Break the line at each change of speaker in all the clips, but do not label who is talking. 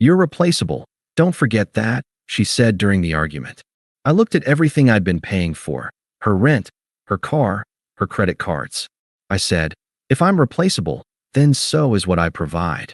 You're replaceable. Don't forget that, she said during the argument. I looked at everything I'd been paying for, her rent, her car, her credit cards. I said, if I'm replaceable, then so is what I provide.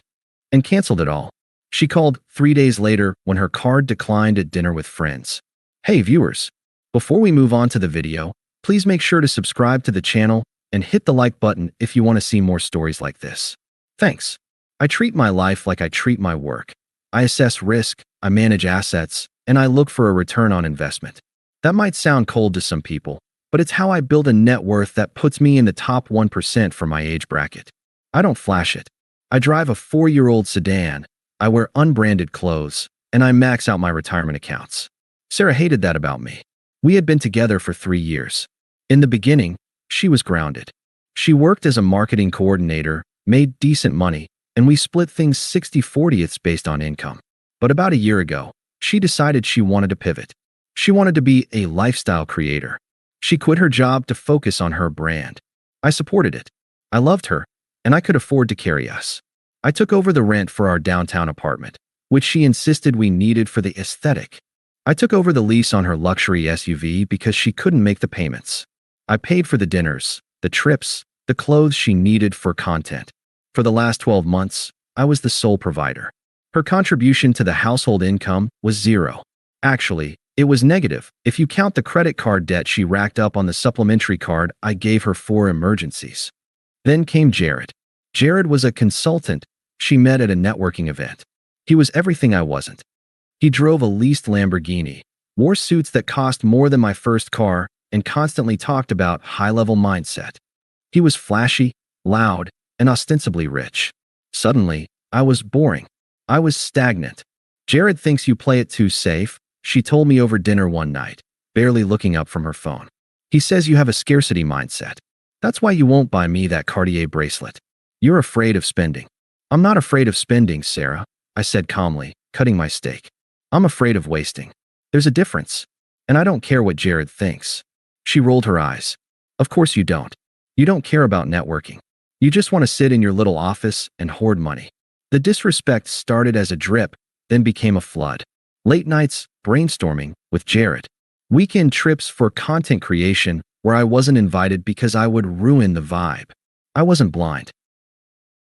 And canceled it all. She called 3 days later when her card declined at dinner with friends. Hey viewers, before we move on to the video, please make sure to subscribe to the channel and hit the like button if you want to see more stories like this. Thanks. I treat my life like I treat my work. I assess risk, I manage assets, and I look for a return on investment. That might sound cold to some people, but it's how I build a net worth that puts me in the top 1% for my age bracket. I don't flash it. I drive a 4-year-old sedan, I wear unbranded clothes, and I max out my retirement accounts. Sarah hated that about me. We had been together for 3 years. In the beginning, she was grounded. She worked as a marketing coordinator, made decent money, and we split things 60-40 based on income. But about a year ago, she decided she wanted to pivot. She wanted to be a lifestyle creator. She quit her job to focus on her brand. I supported it. I loved her, and I could afford to carry us. I took over the rent for our downtown apartment, which she insisted we needed for the aesthetic. I took over the lease on her luxury SUV because she couldn't make the payments. I paid for the dinners, the trips, the clothes she needed for content. For the last 12 months, I was the sole provider. Her contribution to the household income was zero. Actually, it was negative if you count the credit card debt she racked up on the supplementary card I gave her for emergencies. Then came Jared. Jared was a consultant she met at a networking event. He was everything I wasn't. He drove a leased Lamborghini, wore suits that cost more than my first car, and constantly talked about high-level mindset. He was flashy, loud, and ostensibly rich. Suddenly, I was boring. I was stagnant. Jared thinks you play it too safe, she told me over dinner one night, barely looking up from her phone. He says you have a scarcity mindset. That's why you won't buy me that Cartier bracelet. You're afraid of spending. I'm not afraid of spending, Sarah, I said calmly, cutting my steak. I'm afraid of wasting. There's a difference. And I don't care what Jared thinks. She rolled her eyes. Of course you don't. You don't care about networking. You just want to sit in your little office and hoard money. The disrespect started as a drip, then became a flood. Late nights, brainstorming with Jared. Weekend trips for content creation where I wasn't invited because I would ruin the vibe. I wasn't blind.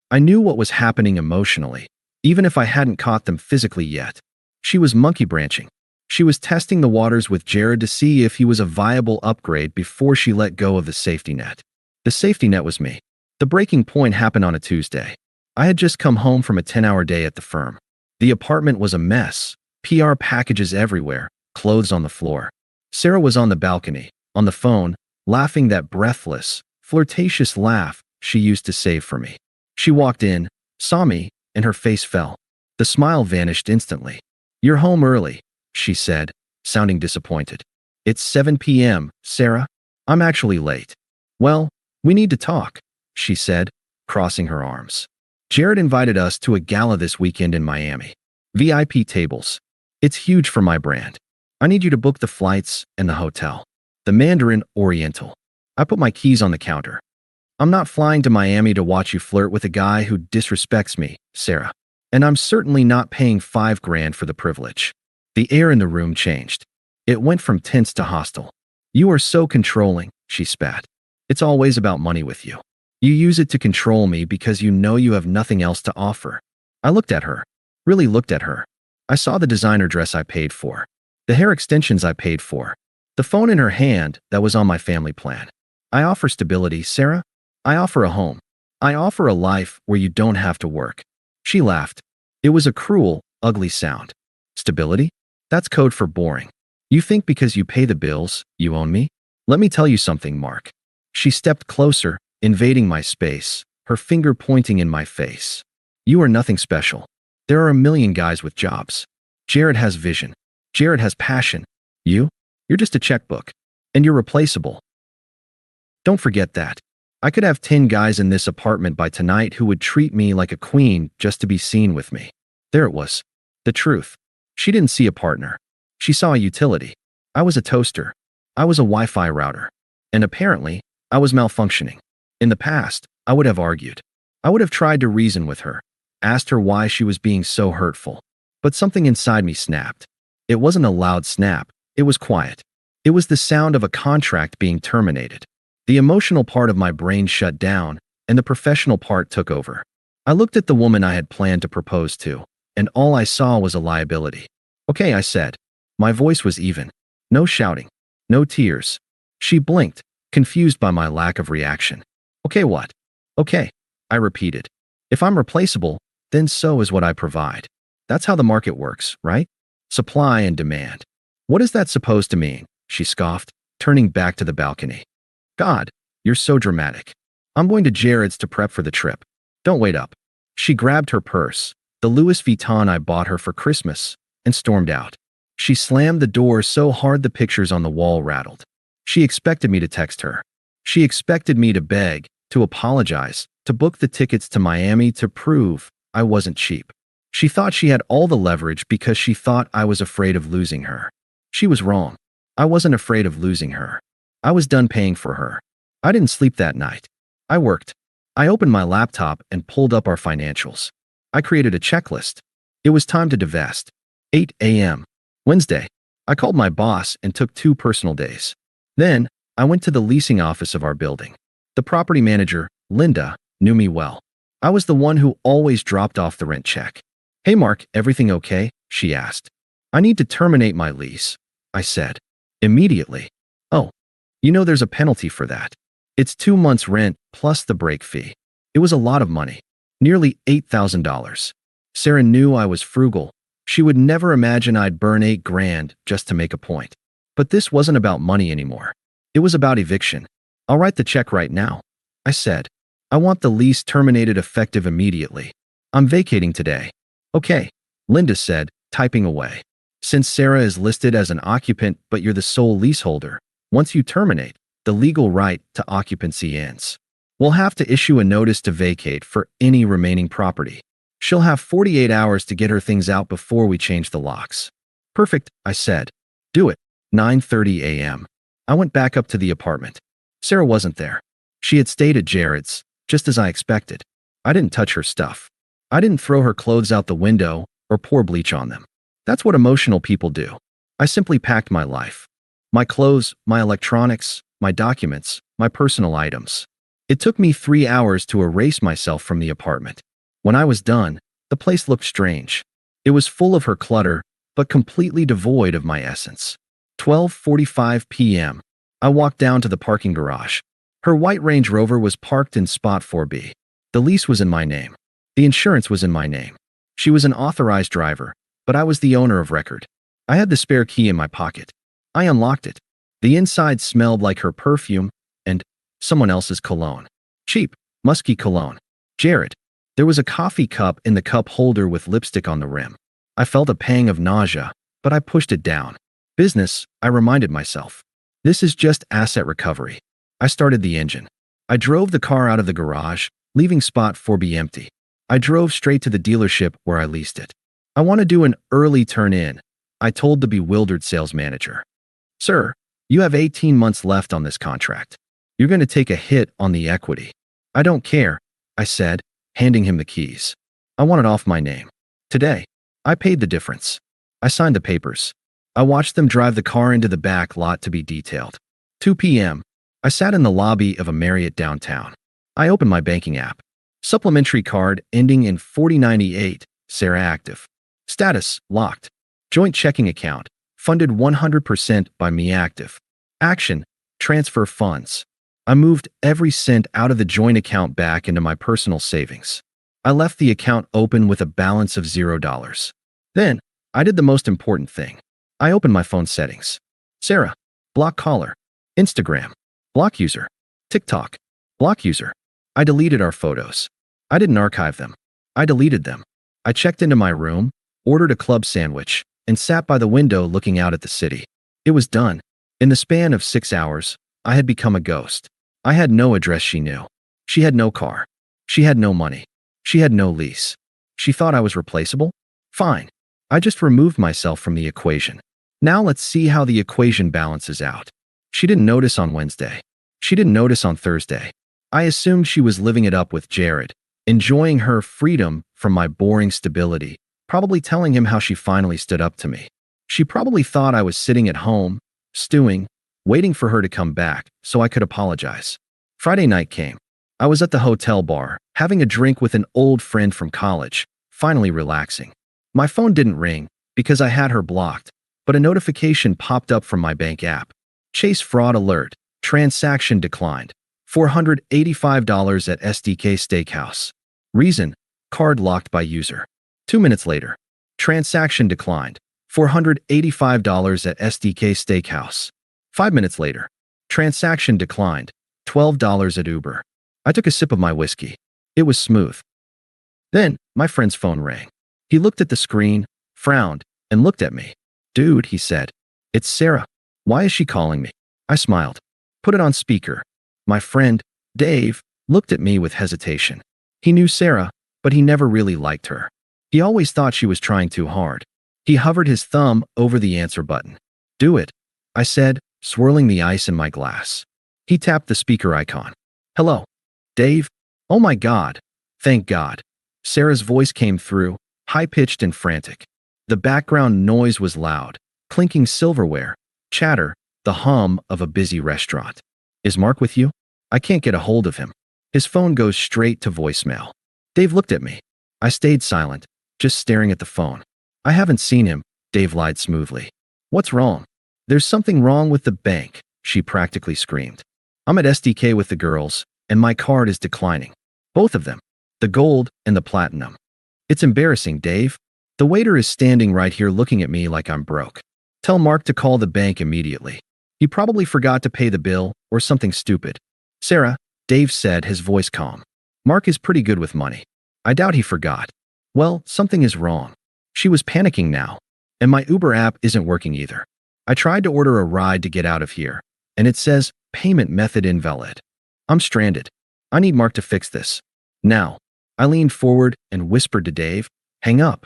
I knew what was happening emotionally, even if I hadn't caught them physically yet. She was monkey branching. She was testing the waters with Jared to see if he was a viable upgrade before she let go of the safety net. The safety net was me. The breaking point happened on a Tuesday. I had just come home from a 10-hour day at the firm. The apartment was a mess, PR packages everywhere, clothes on the floor. Sarah was on the balcony, on the phone, laughing that breathless, flirtatious laugh she used to save for me. She walked in, saw me, and her face fell. The smile vanished instantly. You're home early, she said, sounding disappointed. It's 7 p.m., Sarah. I'm actually late. Well, we need to talk, she said, crossing her arms. Jared invited us to a gala this weekend in Miami. VIP tables. It's huge for my brand. I need you to book the flights and the hotel. The Mandarin Oriental. I put my keys on the counter. I'm not flying to Miami to watch you flirt with a guy who disrespects me, Sarah. And I'm certainly not paying $5,000 for the privilege. The air in the room changed. It went from tense to hostile. You are so controlling, she spat. It's always about money with you. You use it to control me because you know you have nothing else to offer. I looked at her. Really looked at her. I saw the designer dress I paid for. The hair extensions I paid for. The phone in her hand that was on my family plan. I offer stability, Sarah. I offer a home. I offer a life where you don't have to work. She laughed. It was a cruel, ugly sound. Stability? That's code for boring. You think because you pay the bills, you own me? Let me tell you something, Mark. She stepped closer, invading my space, her finger pointing in my face. You are nothing special. There are a million guys with jobs. Jared has vision. Jared has passion. You're just a checkbook. And you're replaceable. Don't forget that. I could have 10 guys in this apartment by tonight who would treat me like a queen just to be seen with me. There it was. The truth. She didn't see a partner. She saw a utility. I was a toaster. I was a Wi-Fi router. And apparently, I was malfunctioning. In the past, I would have argued. I would have tried to reason with her, asked her why she was being so hurtful. But something inside me snapped. It wasn't a loud snap. It was quiet. It was the sound of a contract being terminated. The emotional part of my brain shut down, and the professional part took over. I looked at the woman I had planned to propose to, and all I saw was a liability. "Okay," I said. My voice was even. No shouting. No tears. She blinked, confused by my lack of reaction. "Okay, what?" "Okay," I repeated. "If I'm replaceable, then so is what I provide. That's how the market works, right? Supply and demand." "What is that supposed to mean?" she scoffed, turning back to the balcony. "God, you're so dramatic. I'm going to Jared's to prep for the trip. Don't wait up." She grabbed her purse, the Louis Vuitton I bought her for Christmas, and stormed out. She slammed the door so hard the pictures on the wall rattled. She expected me to text her. She expected me to beg, to apologize, to book the tickets to Miami to prove I wasn't cheap. She thought she had all the leverage because she thought I was afraid of losing her. She was wrong. I wasn't afraid of losing her. I was done paying for her. I didn't sleep that night. I worked. I opened my laptop and pulled up our financials. I created a checklist. It was time to divest. 8 a.m. Wednesday. I called my boss and took 2 personal days. Then, I went to the leasing office of our building. The property manager, Linda, knew me well. I was the one who always dropped off the rent check. "Hey Mark, everything okay?" she asked. "I need to terminate my lease," I said. Immediately. "Oh, you know there's a penalty for that. It's 2 months' rent plus the break fee." It was a lot of money. Nearly $8,000. Sarah knew I was frugal. She would never imagine I'd burn $8,000 just to make a point. But this wasn't about money anymore. It was about eviction. "I'll write the check right now," I said. "I want the lease terminated effective immediately. I'm vacating today." "Okay," Linda said, typing away. "Since Sarah is listed as an occupant but you're the sole leaseholder, once you terminate, the legal right to occupancy ends. We'll have to issue a notice to vacate for any remaining property. She'll have 48 hours to get her things out before we change the locks." "Perfect," I said. "Do it." 9:30 a.m. I went back up to the apartment. Sarah wasn't there. She had stayed at Jared's, just as I expected. I didn't touch her stuff. I didn't throw her clothes out the window or pour bleach on them. That's what emotional people do. I simply packed my life. My clothes, my electronics, my documents, my personal items. It took me 3 hours to erase myself from the apartment. When I was done, the place looked strange. It was full of her clutter, but completely devoid of my essence. 12:45 p.m. I walked down to the parking garage. Her white Range Rover was parked in spot 4B. The lease was in my name. The insurance was in my name. She was an authorized driver, but I was the owner of record. I had the spare key in my pocket. I unlocked it. The inside smelled like her perfume and someone else's cologne. Cheap, musky cologne. Jared. There was a coffee cup in the cup holder with lipstick on the rim. I felt a pang of nausea, but I pushed it down. Business, I reminded myself. This is just asset recovery. I started the engine. I drove the car out of the garage, leaving spot 4B empty. I drove straight to the dealership where I leased it. "I want to do an early turn-in," I told the bewildered sales manager. "Sir, you have 18 months left on this contract. You're going to take a hit on the equity." "I don't care," I said, handing him the keys. "I want it off my name. Today." I paid the difference. I signed the papers. I watched them drive the car into the back lot to be detailed. 2 p.m. I sat in the lobby of a Marriott downtown. I opened my banking app. Supplementary card ending in 4098, Sarah active. Status, locked. Joint checking account, funded 100% by me active. Action, transfer funds. I moved every cent out of the joint account back into my personal savings. I left the account open with a balance of $0. Then, I did the most important thing. I opened my phone settings. Sarah, block caller. Instagram, block user. TikTok, block user. I deleted our photos. I didn't archive them. I deleted them. I checked into my room, ordered a club sandwich, and sat by the window looking out at the city. It was done. In the span of 6 hours, I had become a ghost. I had no address she knew. She had no car. She had no money. She had no lease. She thought I was replaceable? Fine. I just removed myself from the equation. Now let's see how the equation balances out. She didn't notice on Wednesday. She didn't notice on Thursday. I assumed she was living it up with Jared, enjoying her freedom from my boring stability, probably telling him how she finally stood up to me. She probably thought I was sitting at home, stewing, waiting for her to come back so I could apologize. Friday night came. I was at the hotel bar, having a drink with an old friend from college, finally relaxing. My phone didn't ring because I had her blocked, but a notification popped up from my bank app. Chase fraud alert. Transaction declined. $485 at SDK Steakhouse. Reason: card locked by user. 2 minutes later. Transaction declined. $485 at SDK Steakhouse. 5 minutes later. Transaction declined. $12 at Uber. I took a sip of my whiskey. It was smooth. Then, my friend's phone rang. He looked at the screen, frowned, and looked at me. "Dude," he said. "It's Sarah. Why is she calling me?" I smiled. "Put it on speaker." My friend, Dave, looked at me with hesitation. He knew Sarah, but he never really liked her. He always thought she was trying too hard. He hovered his thumb over the answer button. "Do it," I said, swirling the ice in my glass. He tapped the speaker icon. "Hello, Dave?" "Oh my God. Thank God." Sarah's voice came through, high-pitched and frantic. The background noise was loud, clinking silverware, chatter, the hum of a busy restaurant. "Is Mark with you? I can't get a hold of him. His phone goes straight to voicemail." Dave looked at me. I stayed silent, just staring at the phone. "I haven't seen him," Dave lied smoothly. "What's wrong?" "There's something wrong with the bank," she practically screamed. "I'm at SDK with the girls, and my card is declining. Both of them. The gold and the platinum. It's embarrassing, Dave. The waiter is standing right here looking at me like I'm broke. Tell Mark to call the bank immediately. He probably forgot to pay the bill or something stupid." "Sarah," Dave said, his voice calm. "Mark is pretty good with money. I doubt he forgot." "Well, something is wrong." She was panicking now. "And my Uber app isn't working either. I tried to order a ride to get out of here, and it says payment method invalid. I'm stranded. I need Mark to fix this. Now." I leaned forward and whispered to Dave, "Hang up."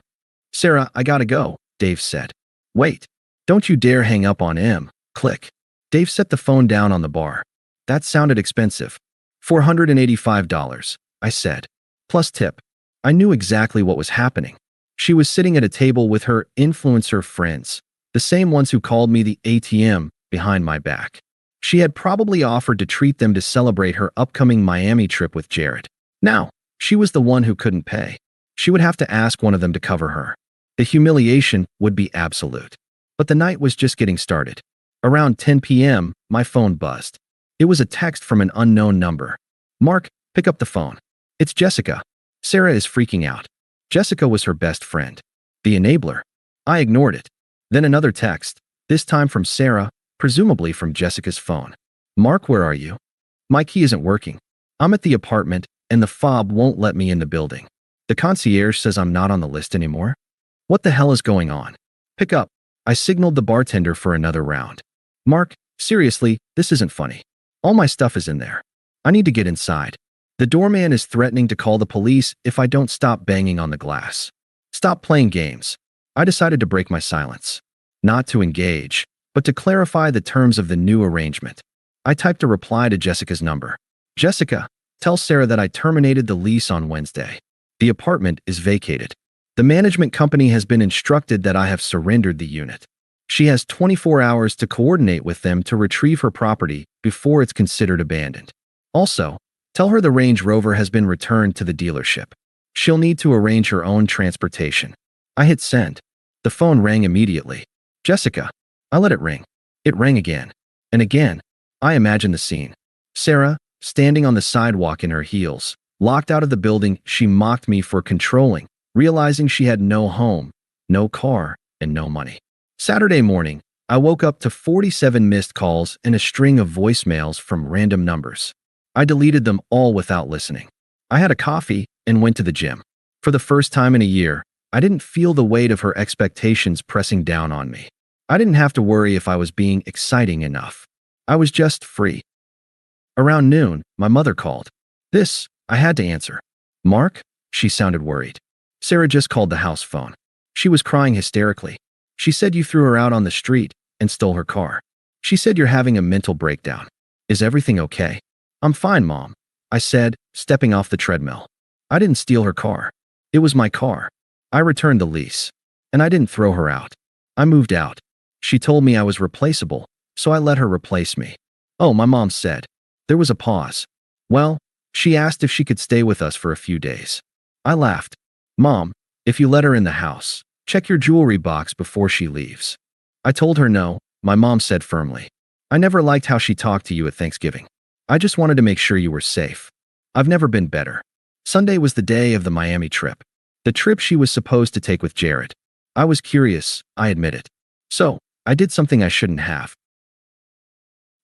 "Sarah, I gotta go," Dave said. "Wait. Don't you dare hang up on him." Click. Dave set the phone down on the bar. "That sounded expensive." $485, I said. "Plus tip." I knew exactly what was happening. She was sitting at a table with her influencer friends, the same ones who called me the ATM behind my back. She had probably offered to treat them to celebrate her upcoming Miami trip with Jared. Now, she was the one who couldn't pay. She would have to ask one of them to cover her. The humiliation would be absolute. But the night was just getting started. Around 10 p.m., my phone buzzed. It was a text from an unknown number. "Mark, pick up the phone. It's Jessica." Sarah is freaking out. Jessica was her best friend. The enabler. I ignored it. Then another text, this time from Sarah, presumably from Jessica's phone. "Mark, where are you? My key isn't working. I'm at the apartment, and the fob won't let me in the building. The concierge says I'm not on the list anymore. What the hell is going on? Pick up." I signaled the bartender for another round. "Mark, seriously, this isn't funny. All my stuff is in there. I need to get inside. The doorman is threatening to call the police if I don't stop banging on the glass." "Stop playing games." I decided to break my silence. Not to engage, but to clarify the terms of the new arrangement. I typed a reply to Jessica's number. "Jessica, tell Sarah that I terminated the lease on Wednesday. The apartment is vacated. The management company has been instructed that I have surrendered the unit. She has 24 hours to coordinate with them to retrieve her property before it's considered abandoned. Also, tell her the Range Rover has been returned to the dealership. She'll need to arrange her own transportation." I hit send. The phone rang immediately. "Jessica." I let it ring. It rang again. And again. I imagined the scene. Sarah, standing on the sidewalk in her heels, locked out of the building she mocked me for controlling, realizing she had no home, no car, and no money. Saturday morning, I woke up to 47 missed calls and a string of voicemails from random numbers. I deleted them all without listening. I had a coffee and went to the gym. For the first time in a year, I didn't feel the weight of her expectations pressing down on me. I didn't have to worry if I was being exciting enough. I was just free. Around noon, my mother called. I had to answer. "Mark?" She sounded worried. Sarah just called the house phone. She was crying hysterically. She said you threw her out on the street and stole her car. She said you're having a mental breakdown. Is everything okay? "I'm fine, Mom," I said, stepping off the treadmill. I didn't steal her car. It was my car. I returned the lease. And I didn't throw her out. I moved out. She told me I was replaceable, so I let her replace me. Oh, my mom said. There was a pause. Well, she asked if she could stay with us for a few days. I laughed. Mom, if you let her in the house, check your jewelry box before she leaves. I told her no, my mom said firmly. I never liked how she talked to you at Thanksgiving. I just wanted to make sure you were safe. I've never been better. Sunday was the day of the Miami trip. The trip she was supposed to take with Jared. I was curious, I admit it. So, I did something I shouldn't have.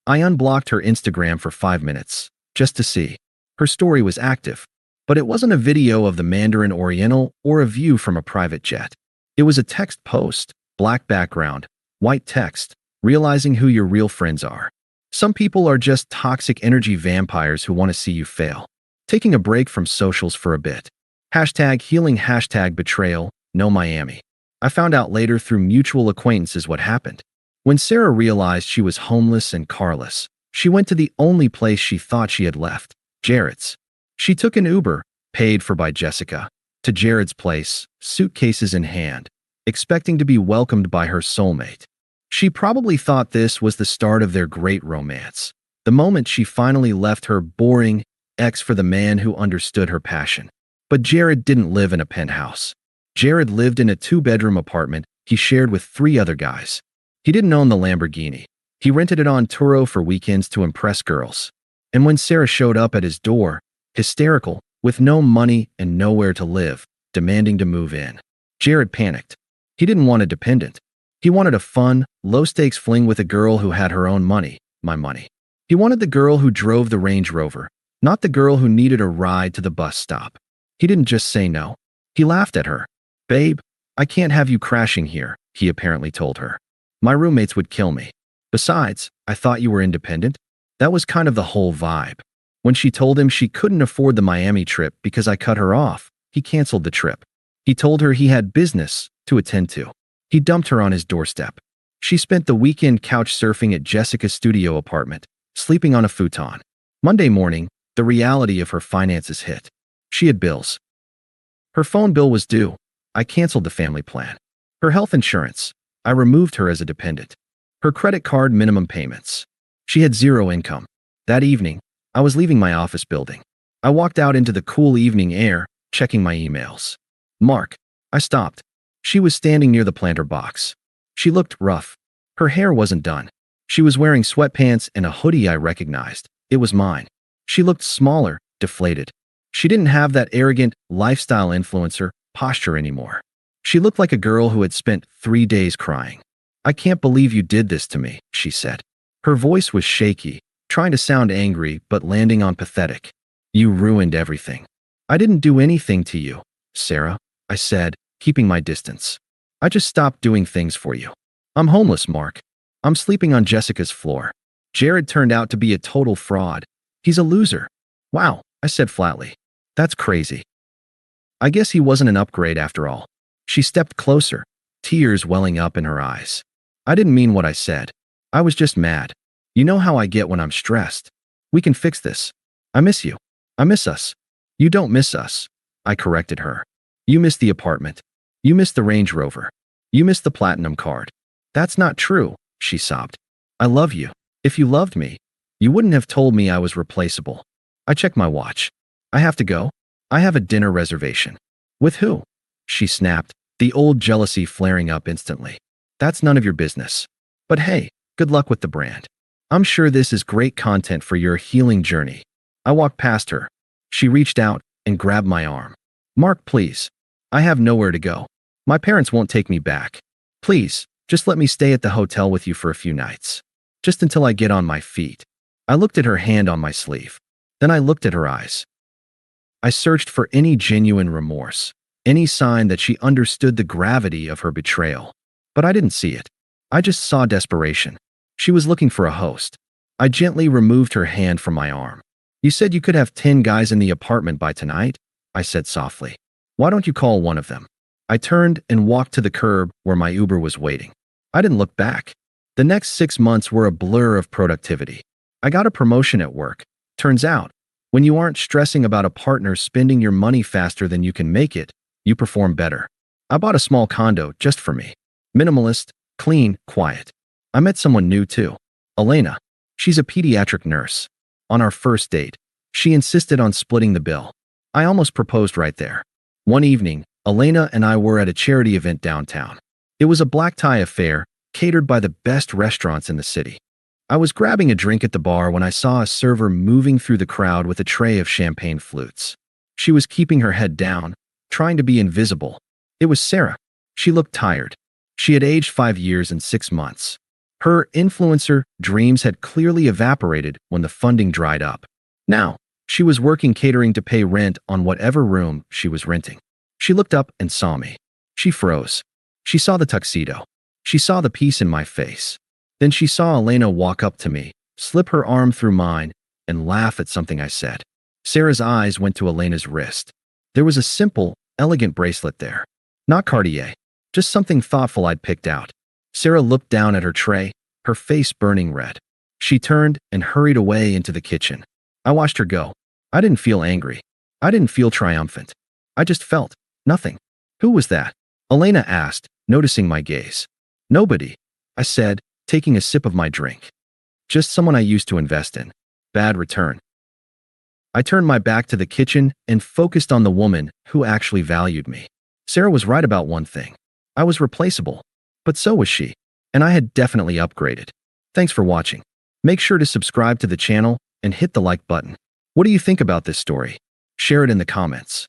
I unblocked her Instagram for 5 minutes, just to see. Her story was active, but it wasn't a video of the Mandarin Oriental or a view from a private jet. It was a text post, black background, white text, realizing who your real friends are. Some people are just toxic energy vampires who want to see you fail. Taking a break from socials for a bit. Hashtag healing, hashtag betrayal, no Miami. I found out later through mutual acquaintances what happened. When Sarah realized she was homeless and carless, she went to the only place she thought she had left, Jared's. She took an Uber, paid for by Jessica, to Jared's place, suitcases in hand, expecting to be welcomed by her soulmate. She probably thought this was the start of their great romance, the moment she finally left her boring ex for the man who understood her passion. But Jared didn't live in a penthouse. Jared lived in a 2-bedroom apartment he shared with 3 other guys. He didn't own the Lamborghini. He rented it on Turo for weekends to impress girls. And when Sarah showed up at his door, hysterical, with no money and nowhere to live, demanding to move in, Jared panicked. He didn't want a dependent. He wanted a fun, low-stakes fling with a girl who had her own money, my money. He wanted the girl who drove the Range Rover, not the girl who needed a ride to the bus stop. He didn't just say no. He laughed at her. Babe, I can't have you crashing here, he apparently told her. My roommates would kill me. Besides, I thought you were independent. That was kind of the whole vibe. When she told him she couldn't afford the Miami trip because I cut her off, he canceled the trip. He told her he had business to attend to. He dumped her on his doorstep. She spent the weekend couch surfing at Jessica's studio apartment, sleeping on a futon. Monday morning, the reality of her finances hit. She had bills. Her phone bill was due. I canceled the family plan. Her health insurance. I removed her as a dependent. Her credit card minimum payments. She had 0 income. That evening, I was leaving my office building. I walked out into the cool evening air, checking my emails. Mark. I stopped. She was standing near the planter box. She looked rough. Her hair wasn't done. She was wearing sweatpants and a hoodie I recognized. It was mine. She looked smaller, deflated. She didn't have that arrogant, lifestyle influencer posture anymore. She looked like a girl who had spent 3 days crying. I can't believe you did this to me, she said. Her voice was shaky, trying to sound angry but landing on pathetic. You ruined everything. I didn't do anything to you, Sarah, I said, keeping my distance. I just stopped doing things for you. I'm homeless, Mark. I'm sleeping on Jessica's floor. Jared turned out to be a total fraud. He's a loser. Wow, I said flatly. That's crazy. I guess he wasn't an upgrade after all. She stepped closer, tears welling up in her eyes. I didn't mean what I said. I was just mad. You know how I get when I'm stressed. We can fix this. I miss you. I miss us. You don't miss us. I corrected her. You miss the apartment. You miss the Range Rover. You miss the platinum card. That's not true, she sobbed. I love you. If you loved me, you wouldn't have told me I was replaceable. I checked my watch. I have to go. I have a dinner reservation. With who? She snapped, the old jealousy flaring up instantly. That's none of your business. But hey, good luck with the brand. I'm sure this is great content for your healing journey. I walked past her. She reached out and grabbed my arm. Mark, please. I have nowhere to go. My parents won't take me back. Please, just let me stay at the hotel with you for a few nights. Just until I get on my feet. I looked at her hand on my sleeve. Then I looked at her eyes. I searched for any genuine remorse, any sign that she understood the gravity of her betrayal. But I didn't see it. I just saw desperation. She was looking for a host. I gently removed her hand from my arm. You said you could have 10 guys in the apartment by tonight? I said softly. Why don't you call one of them? I turned and walked to the curb where my Uber was waiting. I didn't look back. The next 6 months were a blur of productivity. I got a promotion at work. Turns out, when you aren't stressing about a partner spending your money faster than you can make it, you perform better. I bought a small condo just for me. Minimalist, clean, quiet. I met someone new too. Elena. She's a pediatric nurse. On our first date, she insisted on splitting the bill. I almost proposed right there. One evening, Elena and I were at a charity event downtown. It was a black tie affair, catered by the best restaurants in the city. I was grabbing a drink at the bar when I saw a server moving through the crowd with a tray of champagne flutes. She was keeping her head down, trying to be invisible. It was Sarah. She looked tired. She had aged 5 years and 6 months. Her influencer dreams had clearly evaporated when the funding dried up. Now, she was working catering to pay rent on whatever room she was renting. She looked up and saw me. She froze. She saw the tuxedo. She saw the peace in my face. Then she saw Elena walk up to me, slip her arm through mine, and laugh at something I said. Sarah's eyes went to Elena's wrist. There was a simple, elegant bracelet there. Not Cartier, just something thoughtful I'd picked out. Sarah looked down at her tray, her face burning red. She turned and hurried away into the kitchen. I watched her go. I didn't feel angry. I didn't feel triumphant. I just felt nothing. Who was that? Elena asked, noticing my gaze. Nobody, I said, taking a sip of my drink. Just someone I used to invest in. Bad return. I turned my back to the kitchen and focused on the woman who actually valued me. Sarah was right about one thing. I was replaceable. But so was she. And I had definitely upgraded. Thanks for watching. Make sure to subscribe to the channel and hit the like button. What do you think about this story? Share it in the comments.